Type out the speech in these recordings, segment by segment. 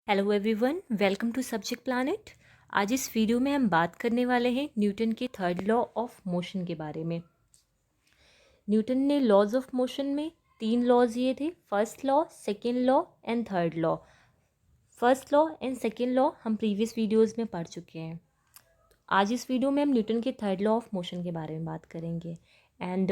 Hello everyone, welcome to subject planet. आज इस video में हम बात करने वाले हैं न्यूटन के थर्ड लॉ ऑफ मोशन के बारे में। न्यूटन ने लॉज ऑफ मोशन में 3 लॉज दिए थे, first law, second law and third law. First law and second law हम प्रीवियस वीडियोज़ में पढ़ चुके हैं। आज इस वीडियो में हम न्यूटन के थर्ड लॉ ऑफ मोशन के बारे में बात करेंगे। एंड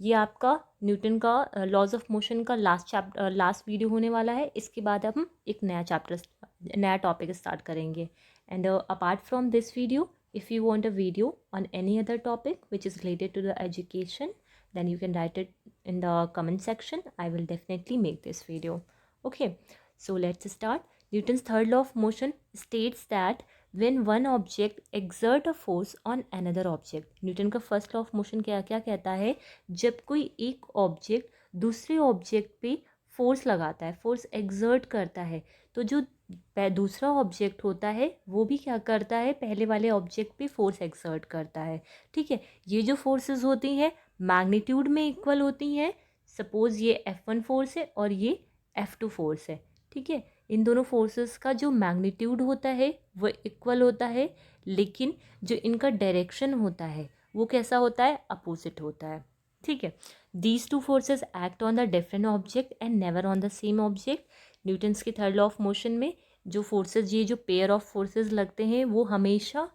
ये आपका न्यूटन का लॉज ऑफ मोशन का लास्ट वीडियो होने वाला है। इसके बाद हम एक नया टॉपिक स्टार्ट करेंगे। And apart from this video, if you want a video on any other topic which is related to the education, then you can write it in the comment section. I will definitely make this video. Okay, so let's start. Newton's third law of motion states that when one object exert a force on another object, Newton का first law of motion क्या क्या कहता है? जब कोई एक object दूसरे object पे फोर्स लगाता है, फोर्स एक्सर्ट करता है, तो जो दूसरा ऑब्जेक्ट होता है वो भी क्या करता है? पहले वाले ऑब्जेक्ट पे फोर्स एक्सर्ट करता है। ठीक है, ये जो फोर्सेस होती हैं मैग्नीट्यूड में इक्वल होती हैं। सपोज ये F1 फोर्स है और ये F2 फोर्स है। ठीक है, इन दोनों फोर्सेस का जो मैग्नीट्यूड होता है वो इक्वल होता है, लेकिन जो इनका डायरेक्शन होता है वो कैसा होता है? अपोजिट होता है। ठीक है, these two forces act on the different object and never on the same object. Newton's के थर्ड लॉ ऑफ मोशन में जो फोर्सेस, ये जो पेयर ऑफ फोर्सेस लगते हैं वो हमेशा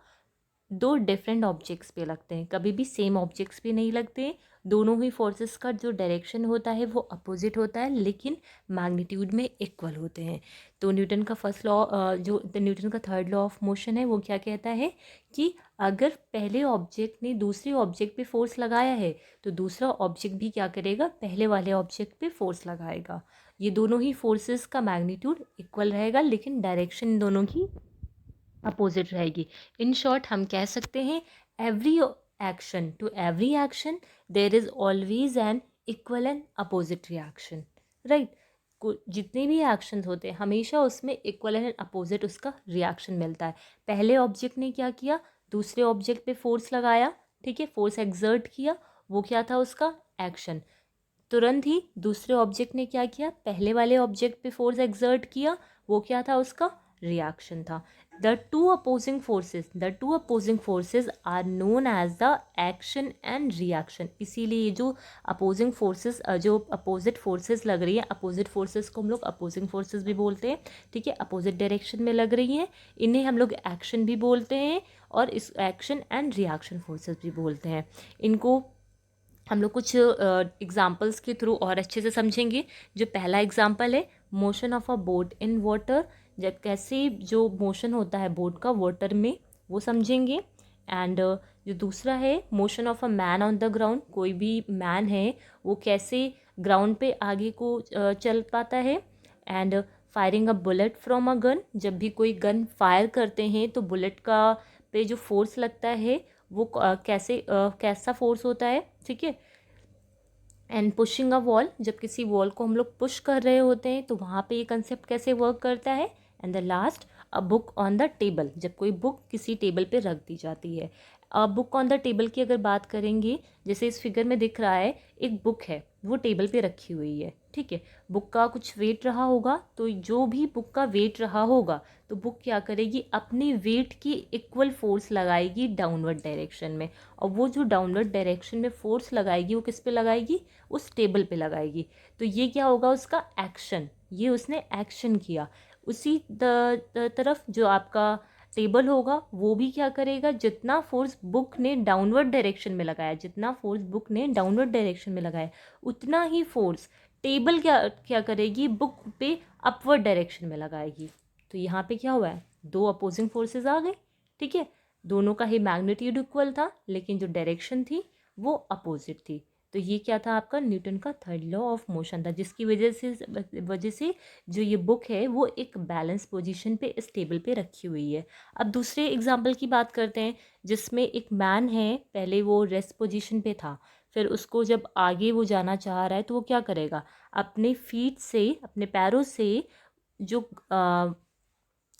दो डिफरेंट ऑब्जेक्ट्स पे लगते हैं, कभी भी सेम ऑब्जेक्ट्स पे नहीं लगते। दोनों ही फोर्सेस का जो डायरेक्शन होता है वो अपोजिट होता है, लेकिन मैग्नीट्यूड में इक्वल होते हैं। तो न्यूटन का फर्स्ट लॉ, न्यूटन का थर्ड लॉ ऑफ मोशन है, वो क्या कहता है कि अगर पहले ऑब्जेक्ट ने दूसरे ऑब्जेक्ट पे फोर्स लगाया है तो दूसरा ऑब्जेक्ट भी क्या करेगा? पहले वाले ऑब्जेक्ट पे फोर्स लगाएगा। ये दोनों ही फोर्सेस का मैग्नीट्यूड इक्वल रहेगा, लेकिन डायरेक्शन दोनों की अपोजिट रहेगी। इन शॉर्ट हम कह सकते हैं every action to every action there is always an equal and opposite reaction. Right, जितने भी एक्शन होते हैं हमेशा उसमें इक्वल एंड अपोजिट उसका रिएक्शन मिलता है। पहले ऑब्जेक्ट ने क्या किया? दूसरे ऑब्जेक्ट पे फोर्स लगाया। ठीक है, फोर्स एक्सर्ट किया, वो क्या था? उसका एक्शन। तुरंत ही दूसरे ऑब्जेक्ट ने क्या किया? पहले वाले ऑब्जेक्ट पे फोर्स एक्सर्ट किया, वो क्या था? उसका रिएक्शन था। The two opposing forces are known as the action and reaction. इसीलिए ये जो अपोजिंग फोर्सेस, जो अपोजिट फोर्सेस लग रही है, अपोजिट फोर्सेस को हम लोग अपोजिंग फोर्सेस भी बोलते हैं। ठीक है, अपोजिट डायरेक्शन में लग रही हैं, इन्हें हम लोग एक्शन भी बोलते हैं और इस एक्शन एंड रिएक्शन फोर्सेस भी बोलते हैं। इनको हम लोग कुछ एग्जाम्पल्स के थ्रू और अच्छे से समझेंगे। जो पहला एग्जाम्पल है, motion of a boat in water, जब कैसे जो मोशन होता है बोट का वाटर में, वो समझेंगे। एंड जो दूसरा है, motion of a man on the ground, कोई भी मैन है वो कैसे ग्राउंड पे आगे को चल पाता है। And firing a bullet from a gun, जब भी कोई गन फायर करते हैं तो बुलेट का पे जो फोर्स लगता है वो कैसा फोर्स होता है। ठीक है, एंड पुशिंग अ वॉल, जब किसी वॉल को हम लोग पुश कर रहे होते हैं तो वहाँ पे ये कंसेप्ट कैसे वर्क करता है। And the last, a book on the table, जब कोई बुक किसी टेबल पे रख दी जाती है। A book on the table की अगर बात करेंगे, जैसे इस फिगर में दिख रहा है एक बुक है, वो टेबल पे रखी हुई है। ठीक है, बुक का कुछ वेट रहा होगा, तो जो भी बुक का वेट रहा होगा तो बुक क्या करेगी? अपने वेट की इक्वल फोर्स लगाएगी डाउनवर्ड डायरेक्शन में। और वो जो डाउनवर्ड डायरेक्शन में फोर्स लगाएगी वो किस पे लगाएगी? उस टेबल पे लगाएगी। तो ये क्या होगा? उसका एक्शन, ये उसने एक्शन किया। उसी तरफ जो आपका टेबल होगा वो भी क्या करेगा? जितना फोर्स बुक ने डाउनवर्ड डायरेक्शन में लगाया, जितना फोर्स बुक ने डाउनवर्ड डायरेक्शन में लगाया, उतना ही फोर्स टेबल क्या क्या करेगी? बुक पे अपवर्ड डायरेक्शन में लगाएगी। तो यहाँ पे क्या हुआ है? दो अपोजिंग फोर्सेस आ गए। ठीक है, दोनों का ही मैग्नीट्यूड इक्वल था, लेकिन जो डायरेक्शन थी वो अपोजिट थी। तो ये क्या था? आपका न्यूटन का थर्ड लॉ ऑफ मोशन था, जिसकी वजह से जो ये बुक है वो एक बैलेंस पोजीशन पे इस टेबल पे रखी हुई है। अब दूसरे एग्जाम्पल की बात करते हैं, जिसमें एक मैन है, पहले वो रेस्ट पोजीशन पे था, फिर उसको जब आगे वो जाना चाह रहा है तो वो क्या करेगा? अपने फीट से, अपने पैरों से जो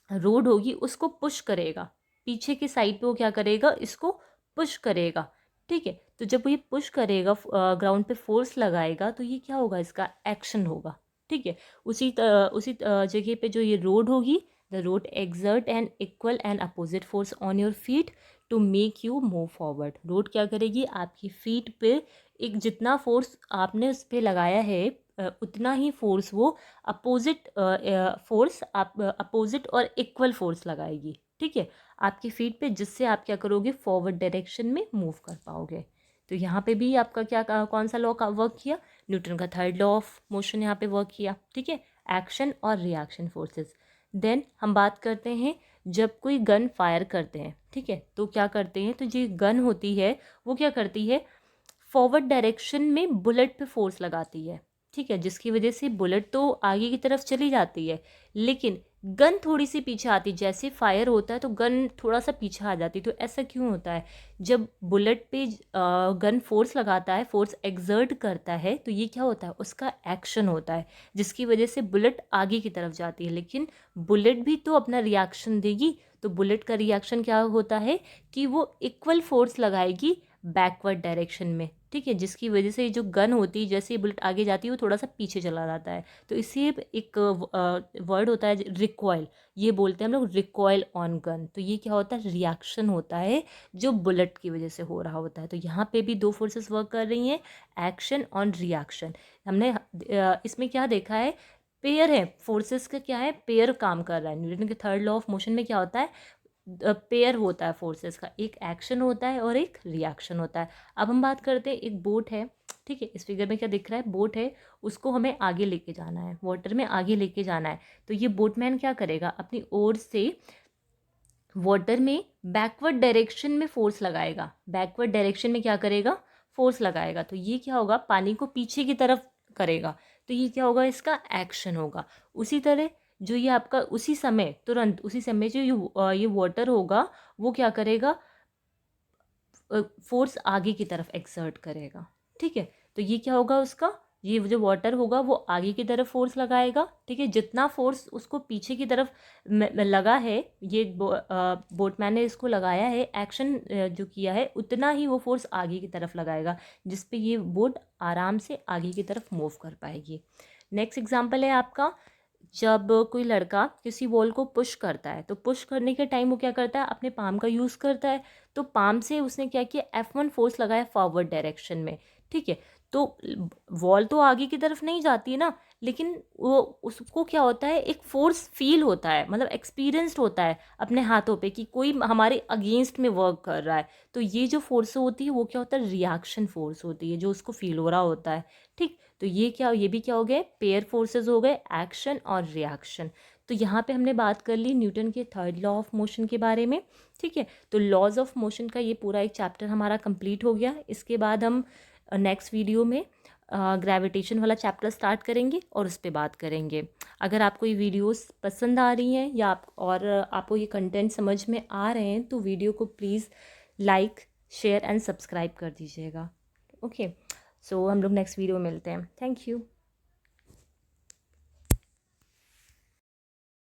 रोड होगी उसको पुश करेगा, पीछे की साइड पे वो क्या करेगा? इसको पुश करेगा। ठीक है, तो जब वो ये पुश करेगा, ग्राउंड पे फोर्स लगाएगा, तो ये क्या होगा? इसका एक्शन होगा। ठीक है, उसी जगह पे जो ये रोड होगी the road exert an equal and opposite force on your feet to make you move forward. Road क्या करेगी, आपकी फीट पे एक जितना फोर्स आपने उस पर लगाया है उतना ही फोर्स वो अपोजिट फोर्स आप अपोजिट और इक्वल फोर्स लगाएगी, ठीक है, आपकी फीट पे, जिससे आप क्या करोगे, फॉरवर्ड डायरेक्शन में मूव कर पाओगे। तो यहाँ पे भी आपका क्या कौन सा लॉ का वर्क किया, न्यूटन का थर्ड लॉ ऑफ मोशन यहाँ पे वर्क किया, ठीक है, एक्शन और रिएक्शन फोर्सेस। देन हम बात करते हैं जब कोई गन फायर करते हैं, ठीक है, तो क्या करते हैं, तो जो गन होती है वो क्या करती है, फॉरवर्ड डायरेक्शन में बुलेट पे फोर्स लगाती है, ठीक है, जिसकी वजह से बुलेट तो आगे की तरफ चली जाती है, लेकिन गन थोड़ी सी पीछे आती, जैसे फायर होता है तो गन थोड़ा सा पीछे आ जाती। तो ऐसा क्यों होता है, जब बुलेट पे गन फोर्स लगाता है, फोर्स एक्सर्ट करता है, तो ये क्या होता है, उसका एक्शन होता है, जिसकी वजह से बुलेट आगे की तरफ जाती है। लेकिन बुलेट भी तो अपना रिएक्शन देगी, तो बुलेट का रिएक्शन क्या होता है कि वो इक्वल फोर्स लगाएगी बैकवर्ड डायरेक्शन में, ठीक है, जिसकी वजह से जो गन होती है, जैसे बुलेट आगे जाती है वो थोड़ा सा पीछे चला जाता है। तो इसी एक वर्ड होता है रिकॉयल, ये बोलते हैं हम लोग रिकॉयल ऑन गन। तो ये क्या होता है, रिएक्शन होता है जो बुलेट की वजह से हो रहा होता है। तो यहाँ पे भी दो फोर्सेस वर्क कर रही हैं, एक्शन ऑन रिएक्शन। हमने इसमें क्या देखा है, पेयर है, फोर्सेस का क्या है, पेयर काम कर रहा है। न्यूटन के थर्ड लॉ ऑफ मोशन में क्या होता है, पेयर होता है फोर्सेस का, एक एक्शन होता है और एक रिएक्शन होता है। अब हम बात करते हैं, एक बोट है, ठीक है, इस फिगर में क्या दिख रहा है, बोट है, उसको हमें आगे लेके जाना है, वाटर में आगे लेके जाना है। तो ये बोटमैन क्या करेगा, अपनी ओर से वाटर में बैकवर्ड डायरेक्शन में फोर्स लगाएगा, बैकवर्ड डायरेक्शन में क्या करेगा, फोर्स लगाएगा। तो ये क्या होगा, पानी को पीछे की तरफ करेगा, तो ये क्या होगा, इसका एक्शन होगा। उसी तरह जो ये आपका उसी समय, तुरंत उसी समय जो ये वाटर होगा वो क्या करेगा, फोर्स आगे की तरफ एक्सर्ट करेगा, ठीक है। तो ये क्या होगा, उसका ये जो वाटर होगा वो आगे की तरफ फोर्स लगाएगा, ठीक है, जितना फोर्स उसको पीछे की तरफ लगा है, ये बोटमैन ने इसको लगाया है, एक्शन जो किया है, उतना ही वो फोर्स आगे की तरफ लगाएगा, जिस पे ये बोट आराम से आगे की तरफ मूव कर पाएगी। नेक्स्ट एग्जाम्पल है आपका, जब कोई लड़का किसी बॉल को पुश करता है, तो पुश करने के टाइम वो क्या करता है, अपने पाम का यूज़ करता है। तो पाम से उसने क्या किया, F1 फोर्स लगाया फॉरवर्ड डायरेक्शन में, ठीक है। तो बॉल तो आगे की तरफ नहीं जाती है ना, लेकिन वो उसको क्या होता है, एक फोर्स फील होता है, मतलब एक्सपीरियंस्ड होता है अपने हाथों पे कि कोई हमारे अगेंस्ट में वर्क कर रहा है। तो ये जो फोर्स होती है वो क्या होता है, रिएक्शन फोर्स होती है, जो उसको फील हो रहा होता है, ठीक। तो ये भी क्या हो गए, पेयर फोर्सेस हो गए, एक्शन और रिएक्शन। तो यहाँ पे हमने बात कर ली न्यूटन के थर्ड लॉ ऑफ मोशन के बारे में, ठीक है। तो लॉज ऑफ मोशन का ये पूरा एक चैप्टर हमारा कंप्लीट हो गया। इसके बाद हम नेक्स्ट वीडियो में ग्रेविटेशन वाला चैप्टर स्टार्ट करेंगे और उस पर बात करेंगे। अगर आपको ये वीडियोस पसंद आ रही हैं या आपको ये कंटेंट समझ में आ रहे हैं, तो वीडियो को please like, share and subscribe कर दीजिएगा। ओके, सो हम लोग नेक्स्ट वीडियो में मिलते हैं। Thank you.